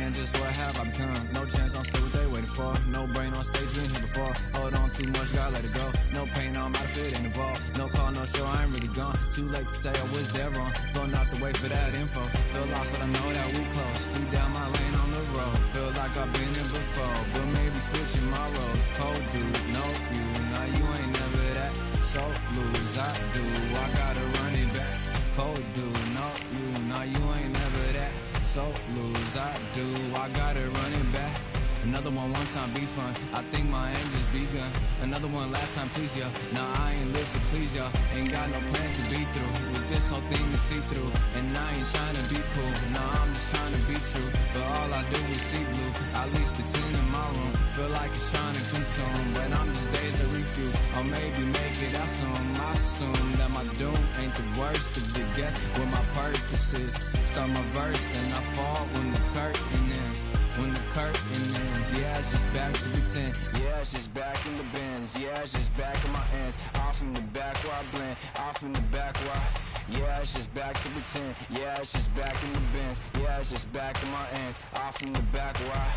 man, just what have I become? No chance, I'm still what they waiting for. No brain on stage, been here before. Hold on too much, gotta let it go. No pain, I'm out of it, ain't involved. No call, no show, I ain't really gone. Too late to say I was there wrong. Don't have to wait for that info. Feel lost, but I know that we close. Speed down my lane on the road. Feel like I've been here before, but maybe switching my roles. Cold dude, no you, now you ain't never that. So lose, I do, I gotta run it back. Cold dude, no you, now you ain't never that. So lose, I do, I gotta run it back. Another one time be fun, I think my end just begun. Another one last time please ya. Nah, I ain't live to please ya. Ain't got no plans to be through with this whole thing to see through. And I ain't trying to be cool, nah, I'm just trying to be true. But all I do is see blue, at least the 10 in my room. Feel like it's trying to consume, but I'm just days to refuse. Or maybe make it out soon. I assume that my doom ain't the worst of the guess what my purpose is. Start my verse, then I fall when the curtain ends. When the curtain ends, yeah, it's just back to pretend. Yeah, it's just back in the bins. Yeah, it's just back in my ends. Off in the back where I blend. Off in the back where I... Yeah, it's just back to pretend. Yeah, it's just back in the bins. Yeah, it's just back in my ends. Off in the back where I...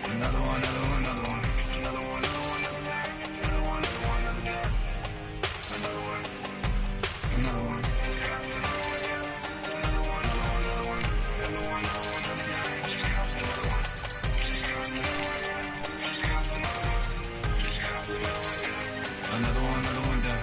Another one, another one, another one. Another one, another one, another one. Another one, another one. Another one done.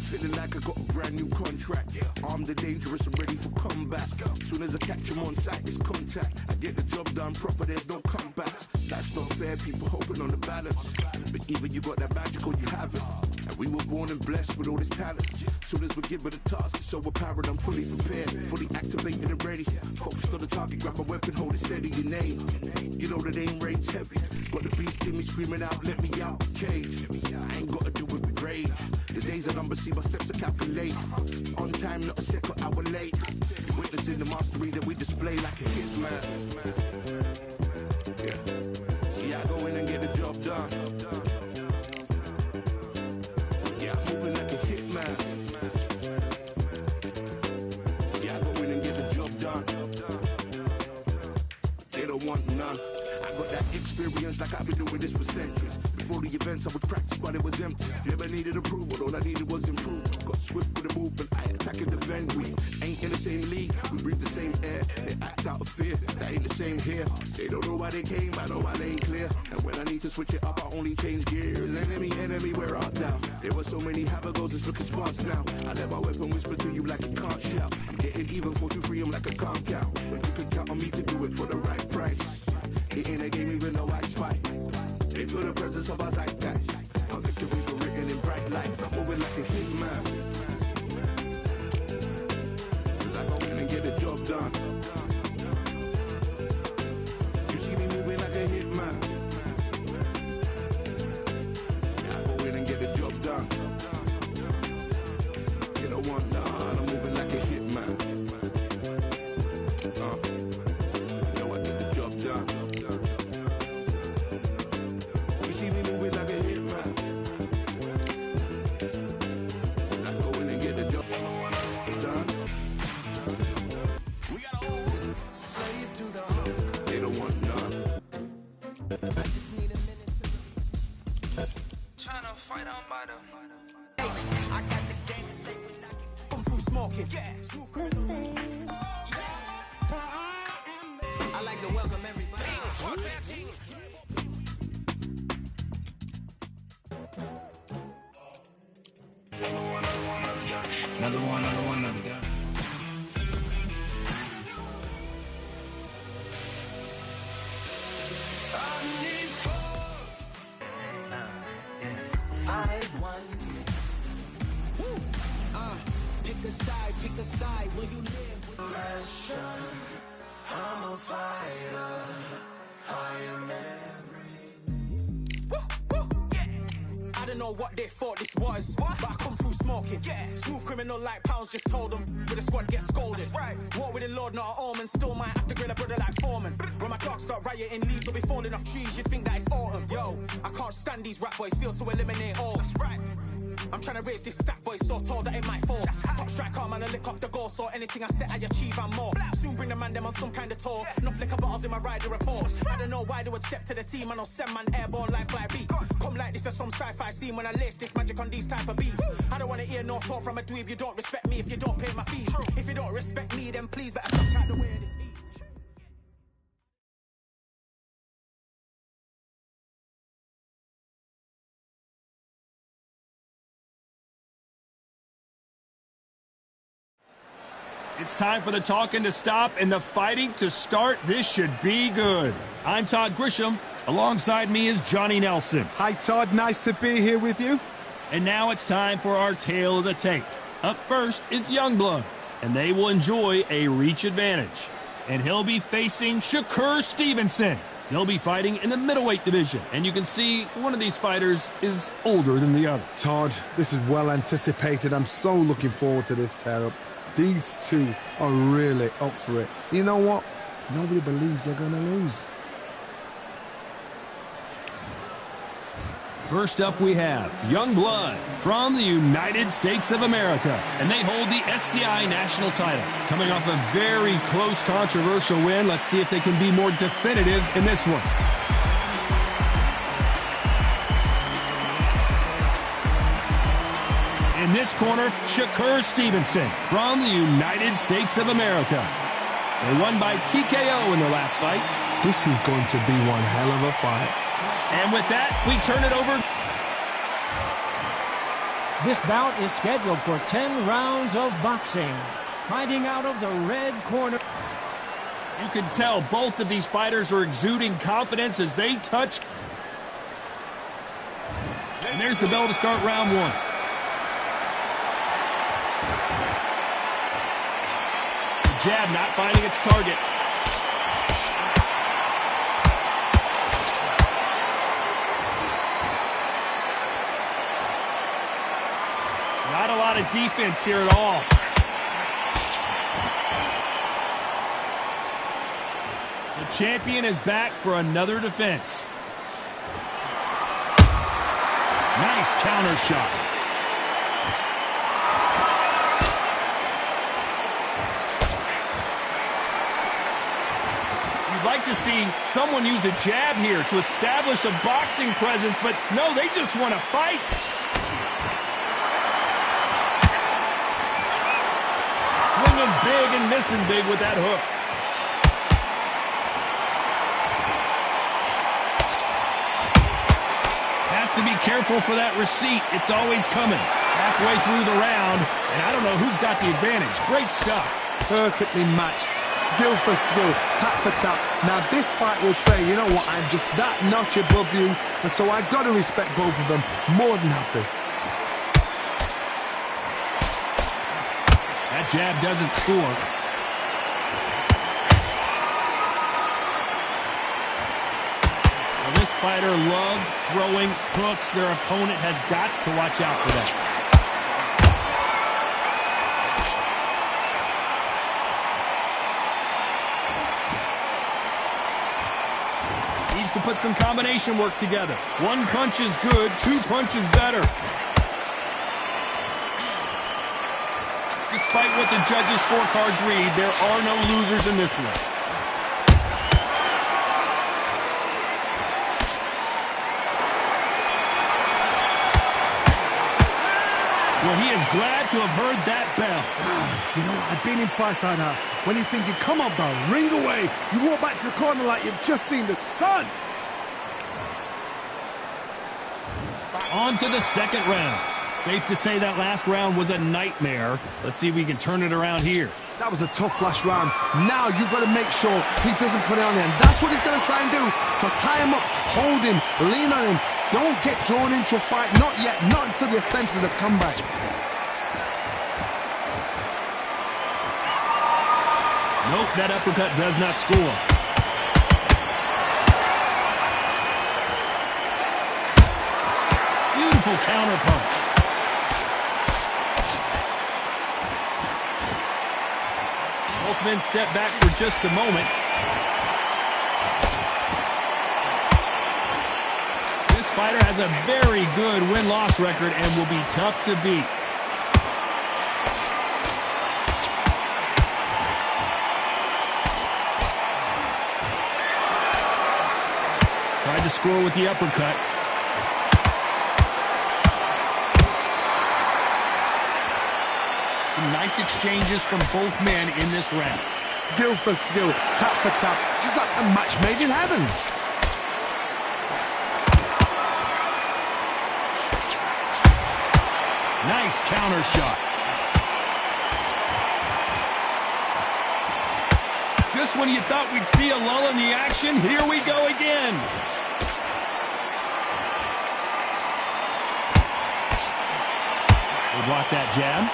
Feeling like I got a brand new contract. Armed and dangerous and ready for combat. Soon as I catch him on sight, it's contact. I get the job done proper, there's no comebacks. Life's not fair, people hoping on the balance. But either you got that magic or you haven't. And we were born and blessed with all this talent. Soon as we're given the task, it's so apparent I'm fully prepared. Fully activated and ready. Focused on the target, grab my weapon, hold it steady, your name. You know the aim range heavy. Got the beast in me screaming out, let me out the cage. I ain't gotta do it with rage. The days are numbered, see my steps are calculate. On time, not a second hour late. Witnessing the mastery that we display like a hitman. Yeah. See, I go in and get the job done. Yeah, I'm moving like a hitman. See, I go in and get the job done. They don't want none. I got that experience like I've been doing this for centuries. Before the events I would practice but it was empty. Never needed approval, all I needed was improvement. Got swift with the movement, I attack and defend. We ain't in the same league, we breathe the same air. They act out of fear, that ain't the same here. They don't know why they came, I know my lane clear. And when I need to switch it up, I only change gears. Enemy, where art thou? There were so many habagos, it's looking sparse now. I let my weapon whisper to you like it can't shout. I'm getting even 4-2-3, I'm like a calm count. But you can count on me to do it for the right price. It ain't a game even though I spite. They feel the presence of our zeitgeist. Our victories were written in bright lights. I'm moving like a hitman. Cause I go in and get the job done. You see me moving like a hitman. Yeah, I go in and get the job done. You don't want none. I'm moving like a hitman. You know I get the job done. See me moving like a hitman. I go in and get the job done. We got a whole slave to the hunger. They don't want none. I just need a minute to tryna fight on by them. I got the game to say when I can come through smoking. Yeah. I like to welcome everybody. Another one, another guy. Pick a side where you live. Pressure, I'm a fighter. know what they thought this was, but I come through smoking. Smooth criminal like pounds, just told them. With the squad get scolded. War with the Lord, not an omen. Still might have to grill a brother like Foreman. When my dogs start rioting, leaves will be falling off trees. You'd think that it's autumn. Yo, I can't stand these rap boys, feel to eliminate all. I'm trying to raise this stat boy so tall that it might fall. Top striker, man, I lick off the goal. So anything I set, I achieve and more. Soon bring the man them on some kind of tour. Enough liquor bottles in my rider report. I don't know why they would step to the team. And I'll send man airborne like fly beat. Come like this as some sci-fi scene when I lace this magic on these type of beats. I don't want to hear no talk from a dweeb. You don't respect me if you don't pay my fees. If you don't respect me, then please better fuck out the way of this eat. It's time for the talking to stop and the fighting to start. This should be good. I'm Todd Grisham. Alongside me is Johnny Nelson. Hi, Todd. Nice to be here with you. And now it's time for our tale of the tape. Up first is Youngblood, and they will enjoy a reach advantage. And he'll be facing Shakur Stevenson. They'll be fighting in the middleweight division. And you can see one of these fighters is older than the other. Todd, this is well anticipated. I'm so looking forward to this tear-up. These two are really up for it. You know what? Nobody believes they're going to lose. First up we have Youngblood from the United States of America, and they hold the SCI national title. Coming off a very close, controversial win, let's see if they can be more definitive in this one. In this corner, Shakur Stevenson from the United States of America. They won by TKO in their last fight. This is going to be one hell of a fight. And with that, we turn it over. This bout is scheduled for 10 rounds of boxing. Fighting out of the red corner. You can tell both of these fighters are exuding confidence as they touch. And there's the bell to start round one. The jab not finding its target. Not a lot of defense here at all. The champion is back for another defense. Nice counter shot. You'd like to see someone use a jab here to establish a boxing presence, but no, they just want to fight. Swinging big and missing big with that hook. Has to be careful for that receipt. It's always coming. Halfway through the round, and I don't know who's got the advantage. Great stuff. Perfectly matched. Skill for skill. Tap for tap. Now this fight will say, you know what, I'm just that notch above you, and so I've got to respect both of them. More than happy. That jab doesn't score. Well, this fighter loves throwing hooks. Their opponent has got to watch out for that. Needs to put some combination work together. One punch is good, two punches better. Despite what the judges' scorecards read, there are no losers in this one. Well, he is glad to have heard that bell. You know, I've been in fights like that. When you're thinking, come on, bell, ring away. You walk back to the corner like you've just seen the sun. On to the second round. Safe to say that last round was a nightmare. Let's see if we can turn it around here. That was a tough last round. Now you've got to make sure he doesn't put it on him. That's what he's going to try and do. So tie him up, hold him, lean on him. Don't get drawn into a fight. Not yet. Not until your senses have come back. Nope, that uppercut does not score. Beautiful Powerful counter punch. Both men step back for just a moment. This fighter has a very good win-loss record and will be tough to beat. Tried to score with the uppercut. Some nice exchanges from both men in this round. Skill for skill, tap for tap, just like a match made in heaven. Nice counter shot. Just when you thought we'd see a lull in the action, here we go again. They block that jab.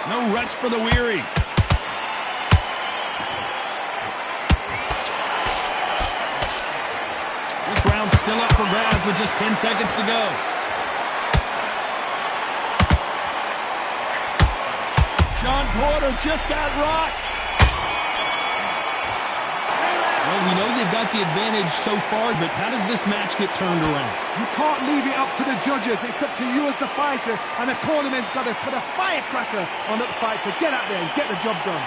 No rest for the weary. This round's still up for grabs with just 10 seconds to go. Sean Porter just got rocked. Well, we know they've got the advantage so far, but how does this match get turned around? You can't leave it up to the judges. It's up to you as the fighter, and the cornerman's got to put a firecracker on the fight to get out there and get the job done.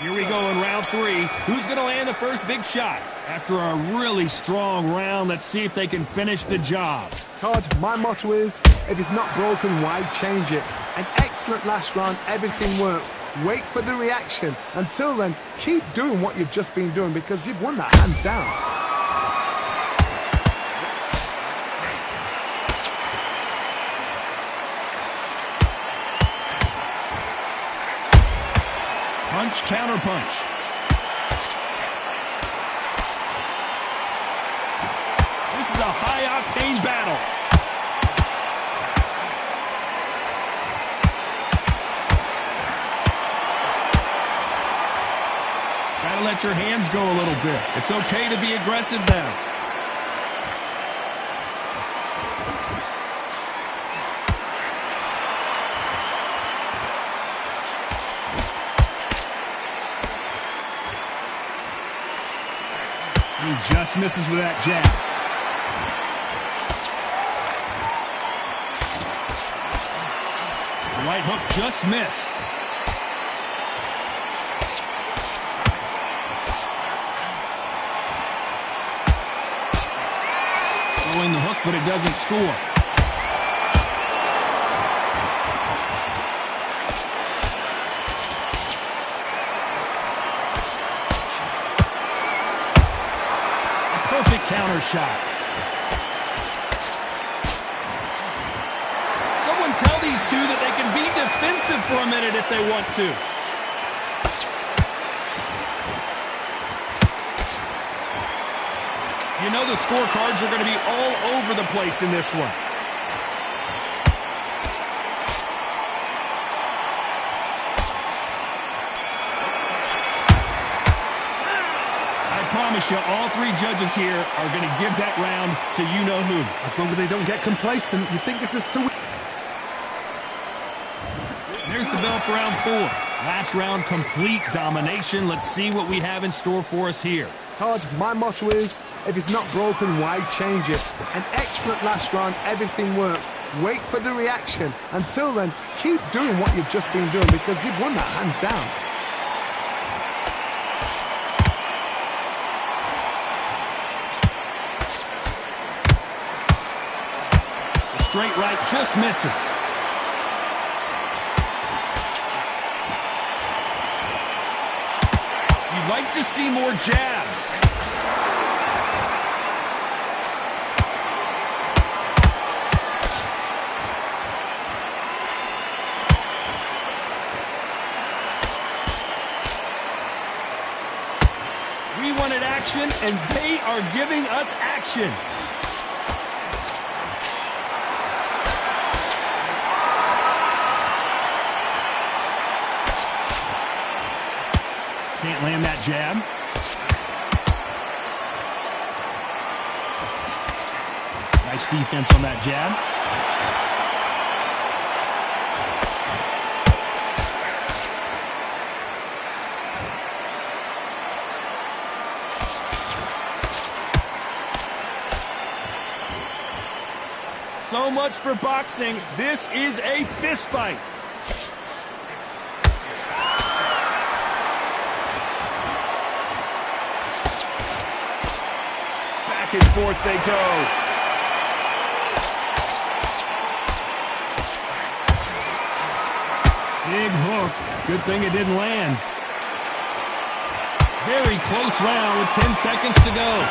Here we go in round 3. Who's going to land the first big shot? After a really strong round, let's see if they can finish the job. Todd, my motto is, if it's not broken, why change it? An excellent last round, everything works. Wait for the reaction. Until then, keep doing what you've just been doing because you've won that hands down. Punch, counter punch. This is a high-octane battle. Gotta let your hands go a little bit. It's okay to be aggressive now. He just misses with that jab. The right hook just missed. Throwing the hook, but it doesn't score. Perfect counter shot. Someone tell these two that they can be defensive for a minute if they want to. You know the scorecards are going to be all over the place in this one. I promise you, all 3 judges here are going to give that round to you-know-who. As long as they don't get complacent, you think this is to win. There's the bell for round 4. Last round, complete domination. Let's see what we have in store for us here. Todd, my motto is, if it's not broken, why change it? An excellent last round, everything works. Wait for the reaction. Until then, keep doing what you've just been doing because you've won that hands down. Straight right just misses. You'd like to see more jabs. We wanted action, and they are giving us action. can't land that jab. Nice defense on that jab. So much for boxing. This is a fist fight. Back and forth they go. Big hook. Good thing it didn't land. Very close round with 10 seconds to go.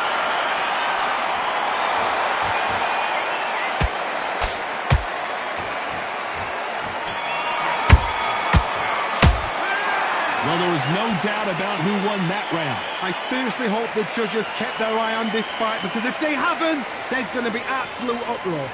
Well, there was no doubt about who won that round. I seriously hope the judges kept their eye on this fight, because if they haven't, there's going to be absolute uproar.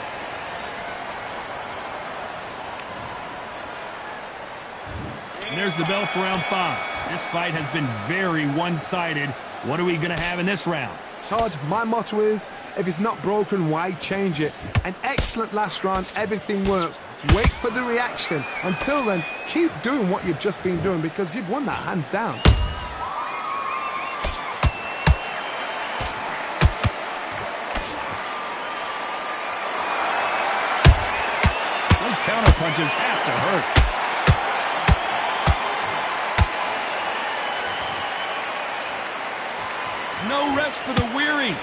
And there's the bell for round 5. This fight has been very one-sided. What are we going to have in this round? Todd, my motto is, if it's not broken, why change it? An excellent last round, everything works. Wait for the reaction. Until then, keep doing what you've just been doing, because you've won that hands down. Those counter punches have to hurt. No rest for the weary.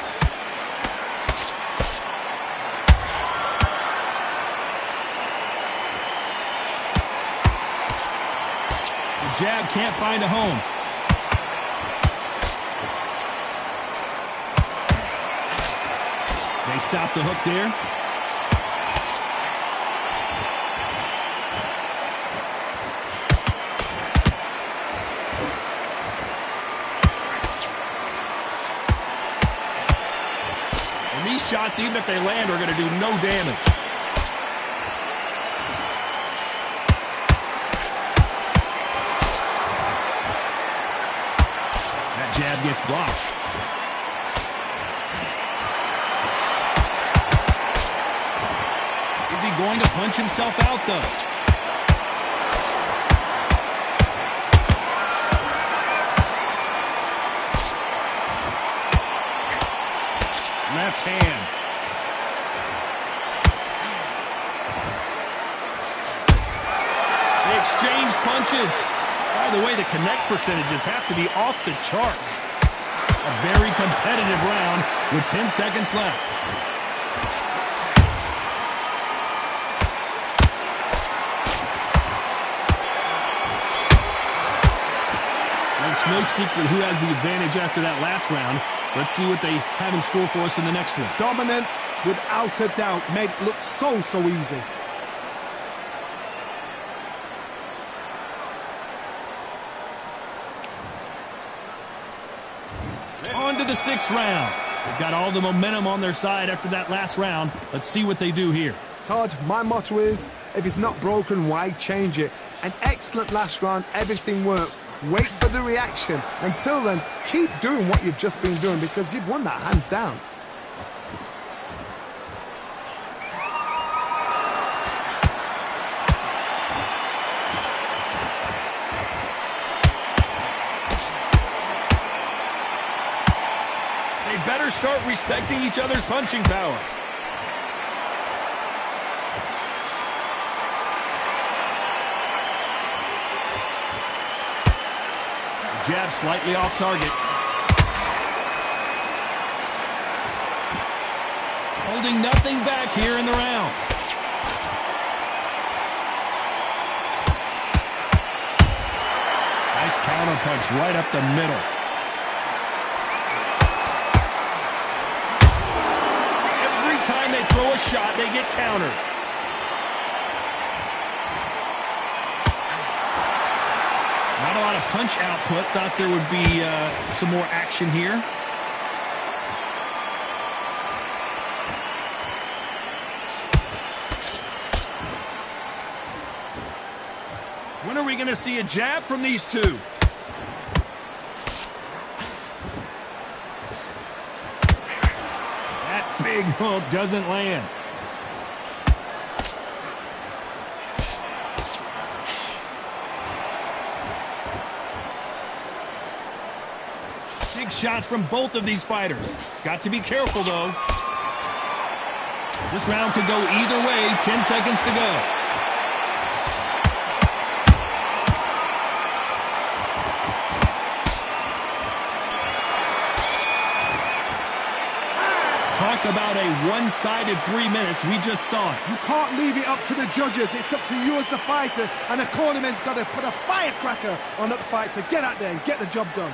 The jab can't find a home. They stop the hook there. Shots, even if they land, are going to do no damage. That jab gets blocked. Is he going to punch himself out, though? Left hand. They exchange punches. By the way, the connect percentages have to be off the charts. A very competitive round with 10 seconds left. It's no secret who has the advantage after that last round. Let's see what they have in store for us in the next one. Dominance, without a doubt, made it look so easy. On to the 6th round. They've got all the momentum on their side after that last round. Let's see what they do here. Todd, my motto is, if it's not broken, why change it? An excellent last round, everything works. Wait for the reaction. Until then, keep doing what you've just been doing, because you've won that hands down. They better start respecting each other's punching power. Jab slightly off target. Holding nothing back here in the round. Nice counter punch right up the middle. Every time they throw a shot, they get countered. Not a lot of punch output. Thought there would be some more action here. When are we going to see a jab from these two? Big hook doesn't land. Big shots from both of these fighters. Got to be careful, though. This round could go either way. 10 seconds to go. Talk about a one-sided 3 minutes. We just saw it. You can't leave it up to the judges. It's up to you as the fighter, and the cornerman's got to put a firecracker on that fight to get out there and get the job done.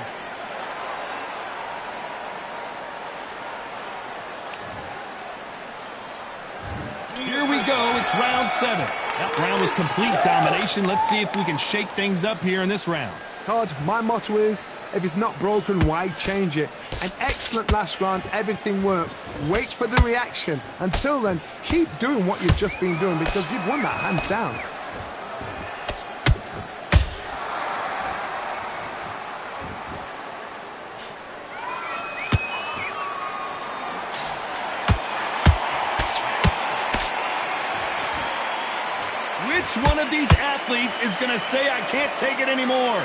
Here we go. It's round 7. That round was complete domination. Let's see if we can shake things up here in this round. Todd, my motto is, if it's not broken, why change it? An excellent last round, everything works. Wait for the reaction. Until then, keep doing what you've just been doing because you've won that hands down. Which one of these athletes is going to say, I can't take it anymore?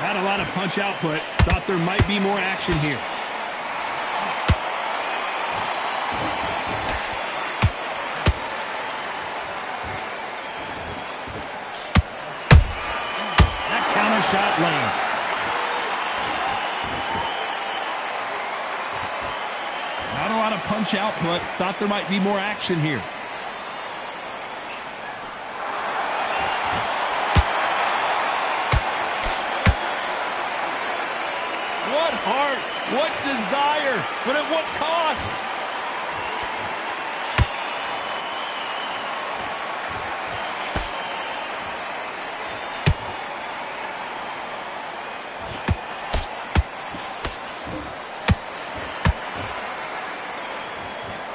Not a lot of punch output. Thought there might be more action here. That counter shot lands. Not a lot of punch output. Thought there might be more action here. What heart, what desire, but at what cost?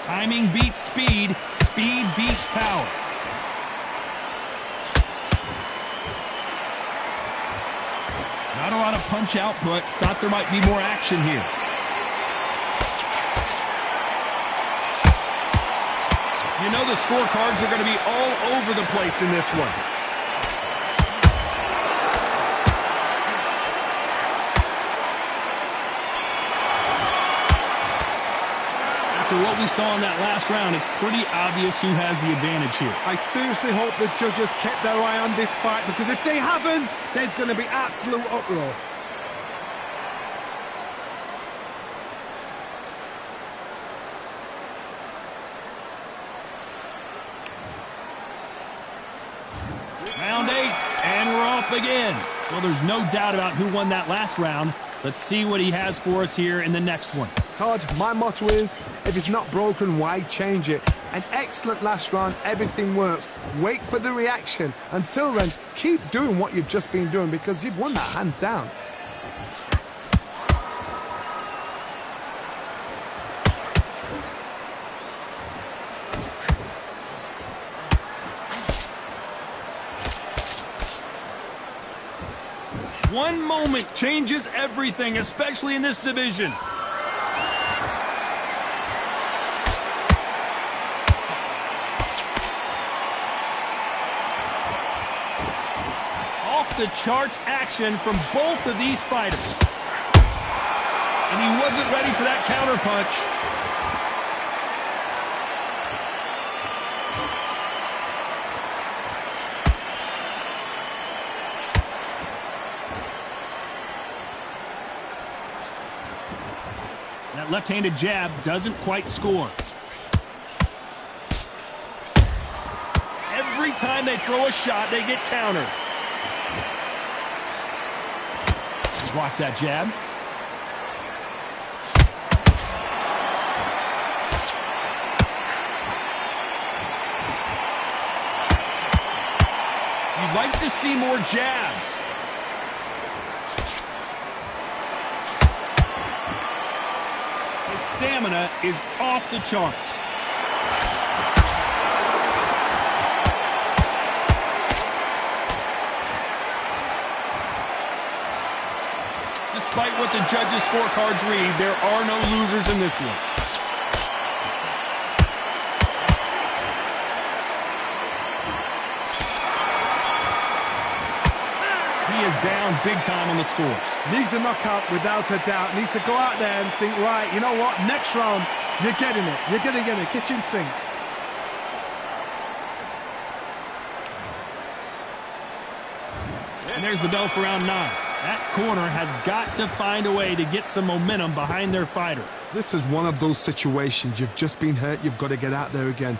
Timing beats speed, speed beats power. Not a lot of punch output. Thought there might be more action here. You know the scorecards are going to be all over the place in this one. After what we saw in that last round, it's pretty obvious who has the advantage here. I seriously hope the judges kept their eye on this fight because if they haven't, there's going to be absolute uproar. Round 8, and we're off again. Well, there's no doubt about who won that last round. Let's see what he has for us here in the next one. Todd, my motto is, if it's not broken, why change it? An excellent last round, everything works. Wait for the reaction. Until then, keep doing what you've just been doing because you've won that hands down. One moment changes everything, especially in this division. Off the charts action from both of these fighters. And he wasn't ready for that counter punch. That left-handed jab doesn't quite score. Every time they throw a shot, they get countered. Just watch that jab. You'd like to see more jabs. His stamina is off the charts. despite what the judges' scorecards read, there are no losers in this one. He is down big time on the scores. Needs a knockout without a doubt. Needs to go out there and think, right, you know what, next round, you're getting it. You're going to get it. Kitchen sink. And there's the bell for round 9. That corner has got to find a way to get some momentum behind their fighter. This is one of those situations. You've just been hurt. You've got to get out there again.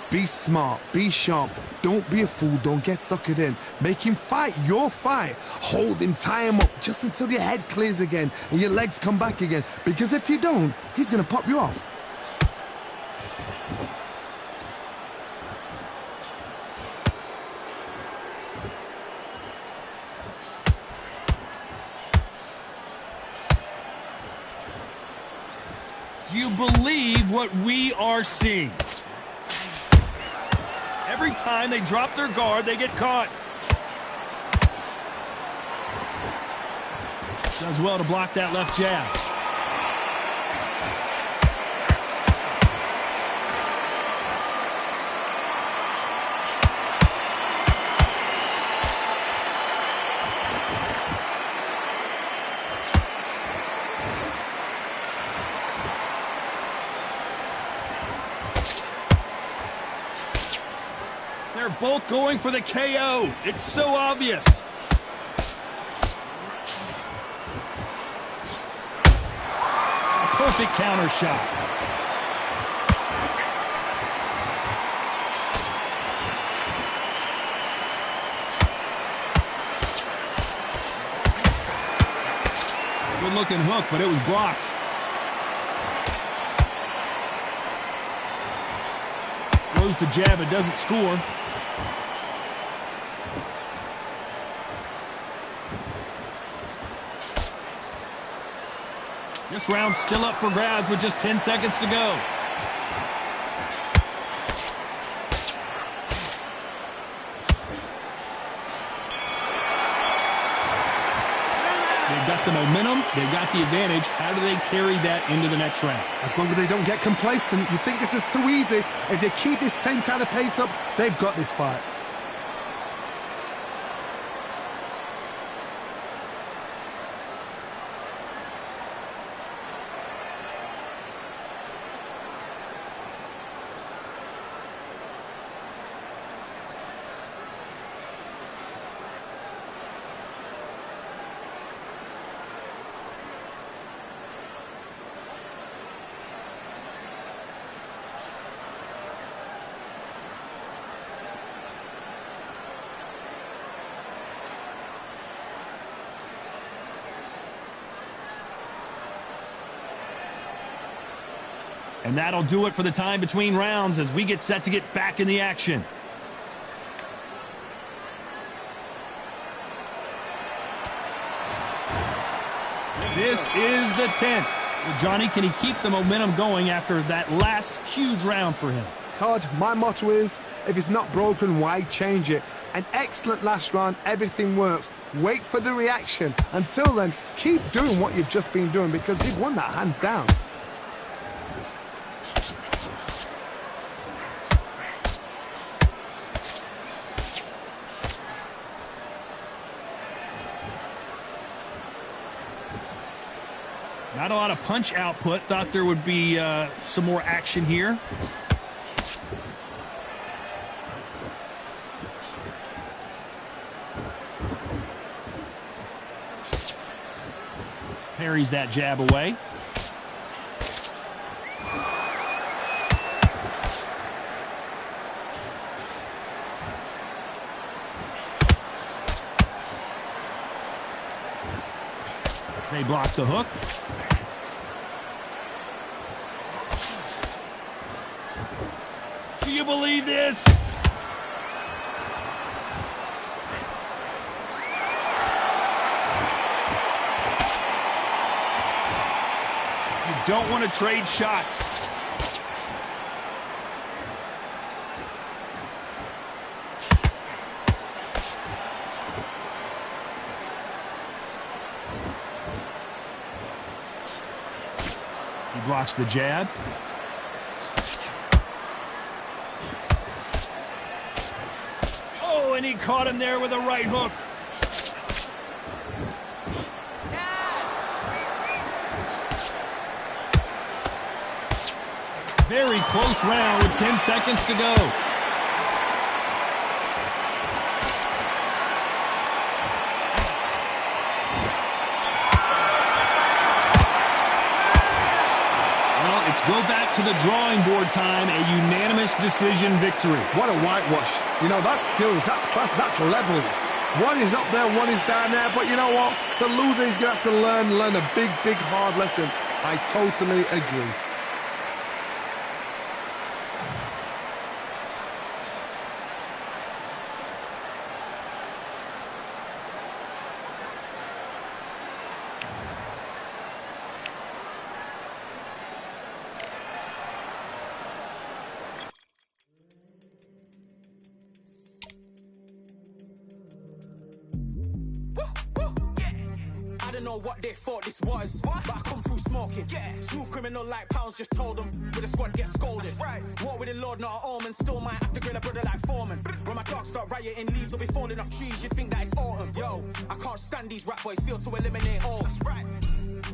Be smart. Be sharp. Don't be a fool. Don't get suckered in. Make him fight your fight. Hold him. Tie him up just until your head clears again and your legs come back again. Because if you don't, he's going to pop you off. Do you believe what we are seeing? Every time they drop their guard, they get caught. Does well to block that left jab. They're both going for the KO. It's so obvious. A perfect counter shot. Good looking hook, but it was blocked. Throws the jab, it doesn't score. This round's still up for grabs with just 10 seconds to go. They've got the momentum, they've got the advantage. How do they carry that into the next round? As long as they don't get complacent, you think this is too easy. If they keep this same kind of pace up, they've got this fight. And that'll do it for the time between rounds as we get set to get back in the action. This is the 10th. Well, Johnny, can he keep the momentum going after that last huge round for him? Todd, my motto is, if it's not broken, why change it? An excellent last round, everything works. Wait for the reaction. Until then, keep doing what you've just been doing because you've won that hands down. Not a lot of punch output. Thought there would be some more action here. Parries that jab away. They block the hook. Do you believe this? You don't want to trade shots. He blocks the jab. Oh, and he caught him there with a right hook. Very close round with 10 seconds to go. Well, it's go back to the drawing board time, a unanimous decision victory. What a whitewash. You know, that's skills, that's class, that's levels. One is up there, one is down there, but you know what? The loser is going to have to learn a big, big, hard lesson. I totally agree. I don't know what they thought this was, but I come through smoking. Smooth criminal like pounds, just told them with the squad get scolded. Walk with the Lord, not an omen. Still might have to grill a brother like Foreman. When my dogs start rioting, leaves will be falling off trees. You'd think that it's autumn. Yo, I can't stand these rap boys, feel to eliminate all.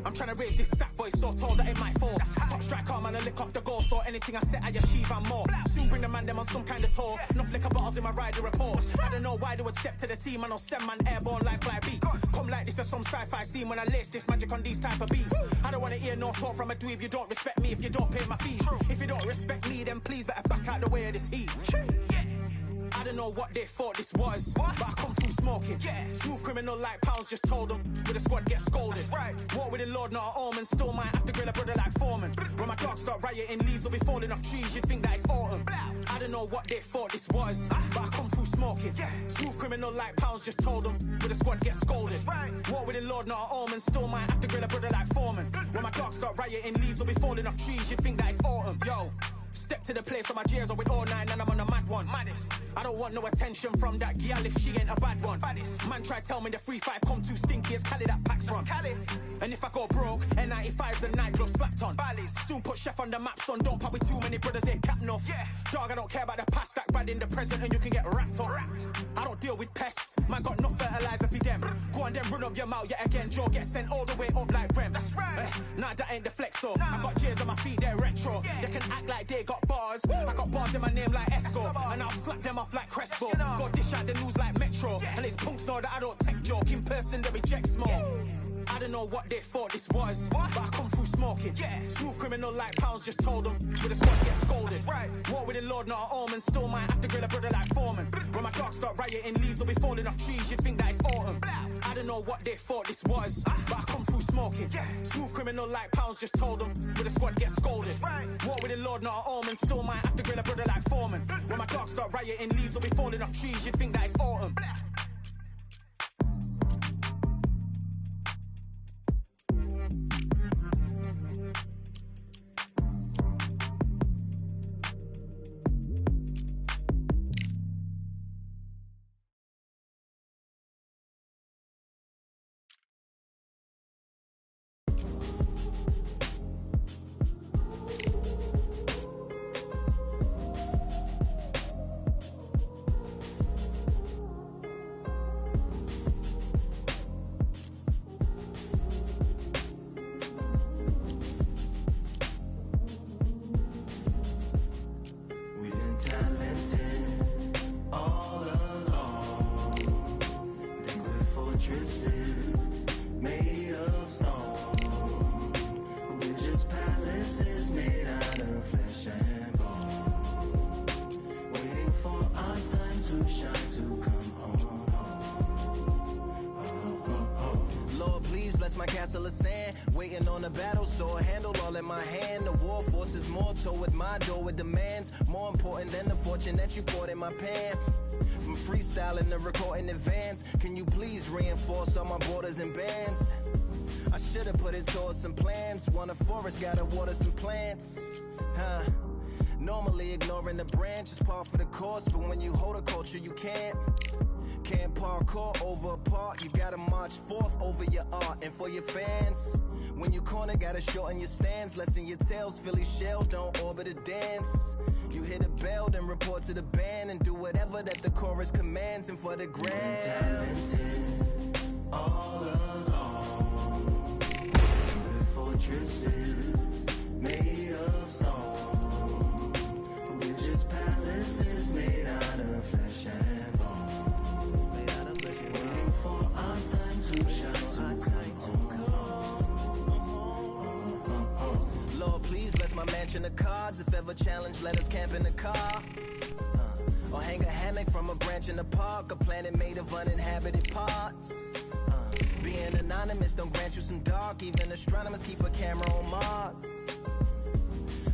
I'm trying to raise this stack boy, so tall that it might fall. Top striker, man, I lick off the goal. So anything I set, I achieve and more. Soon bring the man them on some kind of tour. Enough liquor bottles in my rider report. I don't know why they would step to the team. I know send man airborne like fly beat. Come like this as some sci-fi scene when I lace this magic on these type of beats. I don't wanna hear no talk from a dweeb. You don't respect me if you don't pay my fees. If you don't respect me, then please better back out the way of this heat. I don't know what they thought this was, but I come through smoking. Smooth criminal like pounds, just told them with the squad get scolded. Walk with the Lord, not an omen. Still might have to grill a brother like Foreman. When my dogs start rioting, leaves will be falling off trees. You'd think that it's autumn. I don't know what they thought this was, but I come through smoking. Smooth criminal like pounds, just told them with the squad get scolded. Walk with the Lord, not an omen. Still might have to grill a brother like Foreman. When my dogs start rioting, leaves will be falling off trees. You'd think that it's autumn. Yo, step to the place on my jeers are with all nine and I'm on a mad one. I don't want no attention from that gal if she ain't a bad one. Man try tell me the 3-5 come too stinky, it's Cali that packs from. And if I go broke, N95's a nightclub slapped on. Soon put Chef on the map, son, don't pop with too many brothers, they cap enough. Dog, I don't care about the past, that bad in the present and you can get wrapped up. I don't deal with pests, man got no fertilizer for them. Go on then run up your mouth yet again, Joe get sent all the way up like Rem. Nah, that ain't the flex so. I got cheers on my feet, they're retro. They can act like they got bars, I got bars in my name like Esco. And I'll slap them off like Crespo. Go dish out the news like Metro. And it's punks know that I don't take joke. In person they reject smoke. I don't know what they thought this was, but I come through smoking. Smooth criminal like pounds, just told them with the squad get scolded. Walk with the Lord, not an omen. Still might have to grill a brother like Foreman. When my dogs start rioting, leaves will be falling off trees. You'd think that it's autumn. I don't know what they thought this was, but I come through smoking. Smooth criminal like pounds, just told them with the squad get scolded. Walk with the Lord, not an omen. Still might have to grill a brother like Foreman. When my dogs start rioting, leaves will be falling off trees. You'd think that it's autumn. My castle of sand, waiting on a battle sword, handle all in my hand. The war force is mortal with my door with demands, more important than the fortune that you poured in my pan. From freestyling to recording advance, can you please reinforce all my borders and bands? I should've put it towards some plans. Want a forest, gotta water some plants. Normally ignoring the branch is par for the course, but when you hold a culture you can't parkour over a part. You gotta march forth over your art. And for your fans, When you corner, gotta shorten your stance. Lessen your tails, Philly shells, don't orbit a dance. You hit a bell, then report to the band and do whatever that the chorus commands. And for the grand, talented all along, with fortresses made of stone, with just palaces made out of flesh and bone, waiting for our time to shine, Lord, please bless my mansion of cards. If ever challenged, let us camp in the car. Or hang a hammock from a branch in the park. A planet made of uninhabited parts. Being anonymous don't grant you some dark. Even astronomers keep a camera on Mars.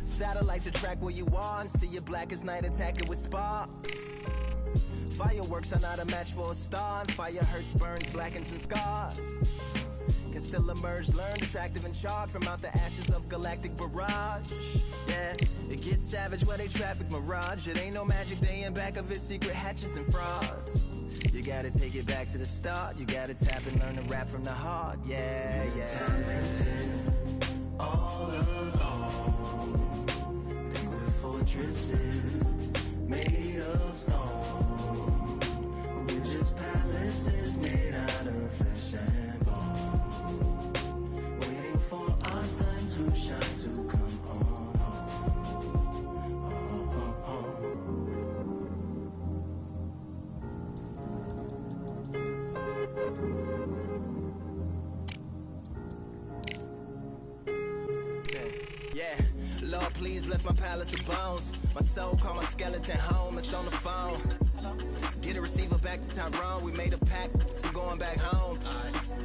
Satellite to track where you are and see you black as night, attack it with sparks. Fireworks are not a match for a star, and fire hurts, burns, blackens, and scars. Can still emerge, learn, attractive and charged from out the ashes of galactic barrage. Yeah, it gets savage where they traffic mirage. It ain't no magic day in back of its secret hatches and frauds. You gotta take it back to the start. You gotta tap and learn to rap from the heart. Yeah, yeah. Talented all along, think with fortresses made of stone, with just palaces made out of flesh and bone, waiting for our time to shine, to come on. Yeah, Lord, please bless my palace of bones. My soul call my skeleton home, it's on the phone. Get a receiver back to Tyrone. We made a pact, we're going back home.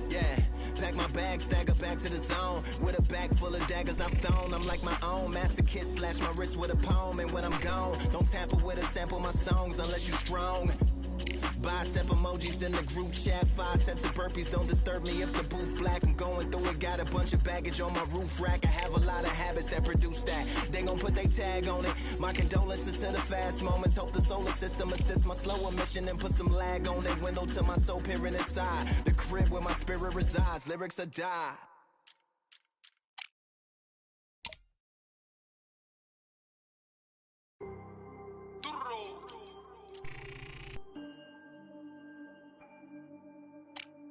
Yeah, pack my bag, stagger back to the zone. With a bag full of daggers I've thrown. I'm like my own masochist, slash my wrist with a poem. And when I'm gone, don't tamper with or sample my songs unless you're strong. Bicep emojis in the group chat. 5 sets of burpees, don't disturb me if the booth black. I'm going through it, got a bunch of baggage on my roof rack. I have a lot of habits that produce that. They gon' put they tag on it. My condolences to the fast moments. Hope the solar system assists my slower mission and put some lag on it. Window to my soul peering inside the crib where my spirit resides. Lyrics are die.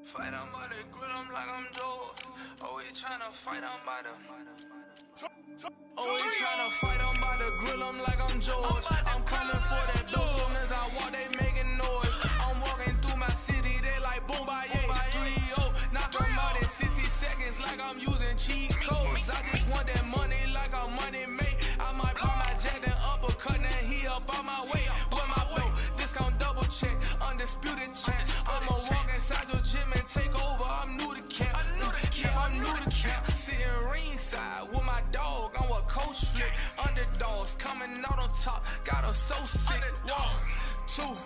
Fight on by the grill, I'm like I'm George. Always tryna fight on by the. Always tryna fight on by the grill, I'm like I'm George. I'm coming for that dough, soon as I walk, they making noise. I'm walking through my city, they like boom, by 3-0. Knock them out in 60 seconds, like I'm using cheat codes. I just want that money, like I'm money made. I might pop my jack and uppercut, and he up on my way. With my way, discount double check, undisputed champ. I'ma walk inside your gym and take over. I'm new to camp. I'm new to camp. Sitting ringside with my dog on what coach flick. Underdogs coming out on top. Got them so sick. 1, 2,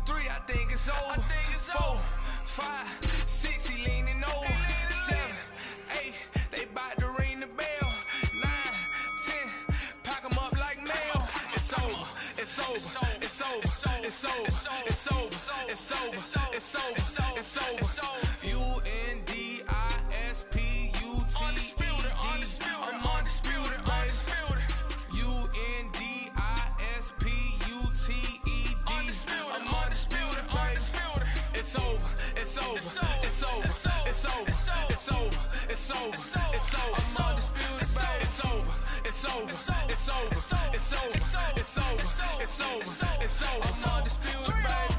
3, I think it's over. 4, 5, 6, he leaning over. 7, 8, they bout to ring the bell. 9, 10, pack them up like mail. It's over. It's over. It's over. It's over. It's over. It's over. It's over. It's over. It's over. Undisputed. I'm undisputed. I'm undisputed. It's over. It's over. It's over. It's over. It's over. It's over. It's over. I'm undisputed. It's over. It's over. It's over. It's over. It's over. It's over. It's over. I'm undisputed, baby.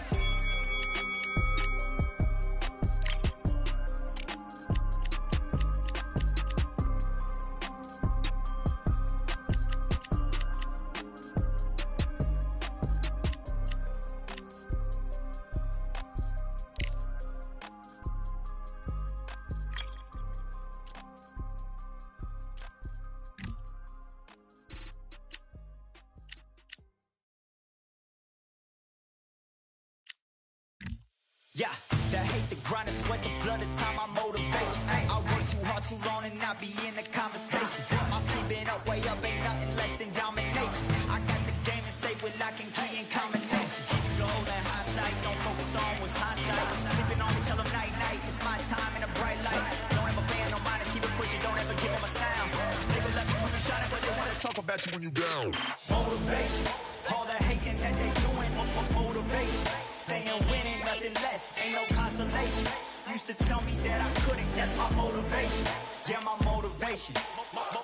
Yeah, the hate, the grind, the sweat, the blood, the time, my motivation. I work too hard, too long, and not be in the conversation. My team been up, way up, ain't nothing less than domination. I got the game and safe with lock and key and combination. Keep it gold and hindsight, don't focus on what's hindsight. Sleeping on me, tell them night, night, it's my time in a bright light. Don't ever ban no mind and keep it pushing, don't ever never give them a sound. Nigga let me when you shining, but they wanna talk about you when you down. Motivation, all the hating that they doing, motivation. Staying winning, nothing less, ain't no consolation. Used to tell me that I couldn't, that's my motivation. Yeah, my motivation,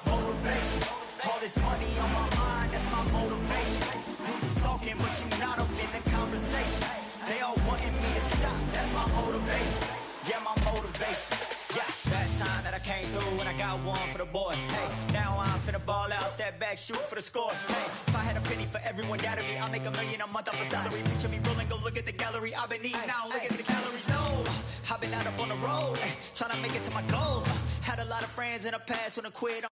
motivation. All this money on my mind, that's my motivation. You be talking, but you not up in the conversation. They all wanting me to stop, that's my motivation. Yeah, my motivation. Yeah, that time that I came through and I got one for the boy. Hey, now I'm finna ball out, step back, shoot for the score. Hey, if I had a penny for everyone doubted me, I'll make $1 million a month off a salary. Picture me rolling, go look at the gallery. I've been eating now, look at the calories. No, I've been out up on the road, trying to make it to my goals. Had a lot of friends in the past when I quit.